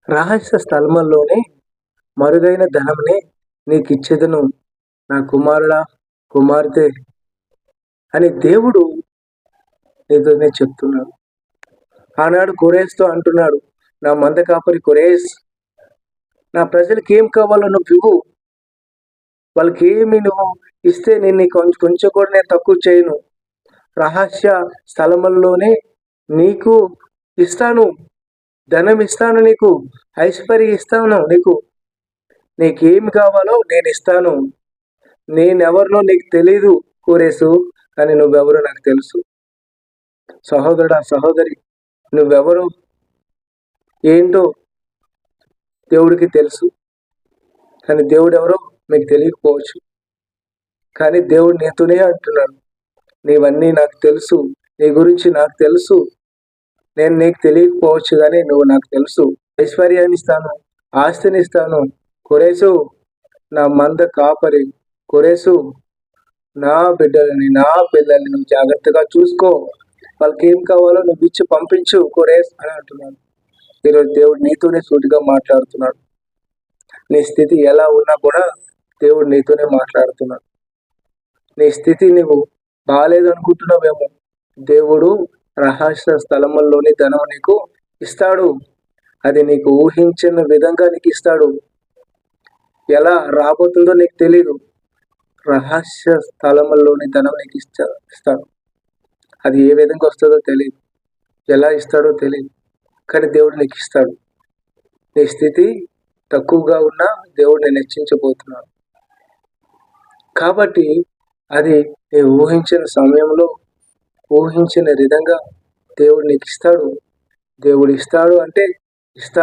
రహస్య స్థలముల్లోనే మరుగైన ధనమునే నీకిచ్చెదను నా కుమారుడా, కుమార్తె అని దేవుడు నీతోనే చెప్తున్నాడు. ఆనాడు కోరేస్‌తో అంటున్నాడు, నా మంద కాపరి కోరేస్, నా ప్రజలకి ఏం కావాలో నువ్వివ్వు. వాళ్ళకేమి నువ్వు ఇస్తే నేను నీకు కొంచెం కూడా నేను తక్కువ చేయను. రహస్య స్థలముల్లోనే నీకు ఇస్తాను, ధనం ఇస్తాను, నీకు ఐశ్వర్యం ఇస్తాను, నీకేమి కావాలో నేను ఇస్తాను. నేనెవరినో నీకు తెలీదు కోరేసు, కానీ నువ్వెవరో నాకు తెలుసు. సహోదరుడా, సహోదరి, నువ్వెవరు ఏంటో దేవుడికి తెలుసు. కానీ దేవుడు ఎవరో మీకు తెలియకపోవచ్చు. కానీ దేవుడు నీతోనే అంటున్నాడు, నీవన్నీ నాకు తెలుసు, నీ గురించి నాకు తెలుసు. నేను నీకు తెలియకపోవచ్చు, కానీ నువ్వు నాకు తెలుసు. ఐశ్వర్యాన్ని ఇస్తాను, ఆస్తిని ఇస్తాను. కోరేసు, నా మంద కాపరి కోరేసు, నా బిడ్డలని, నా పిల్లల్ని నువ్వు జాగ్రత్తగా చూసుకో. వాళ్ళకి ఏం కావాలో నువ్వు ఇచ్చి పంపించు కోరేస్ అని అంటున్నాను. ఈరోజు దేవుడు నీతోనే సూటిగా మాట్లాడుతున్నాడు. నీ స్థితి ఎలా ఉన్నా కూడా దేవుడు నీతోనే మాట్లాడుతున్నాడు. నీ స్థితి నువ్వు బాగాలేదు అనుకుంటున్నావేమో, దేవుడు రహస్య స్థలముల్లోని ధనం నీకు ఇస్తాడు. అది నీకు ఊహించిన విధంగా నీకు ఇస్తాడు. ఎలా రాబోతుందో నీకు తెలీదు. రహస్య స్థలముల్లోని ధనం నీకు ఇస్తాడు. అది ఏ విధంగా వస్తుందో తెలియదు, ఎలా ఇస్తాడో తెలియదు, కానీ దేవుడు నీకు ఇస్తాడు. నీ స్థితి తక్కువగా ఉన్నా దేవుడు నేను హెచ్చించబోతున్నాడు. కాబట్టి అది నీ ఊహించిన సమయంలో, ఊహించిన విధంగా దేవుడు నీకు ఇస్తాడు. దేవుడు ఇస్తాడు అంటే ఇస్తాడు.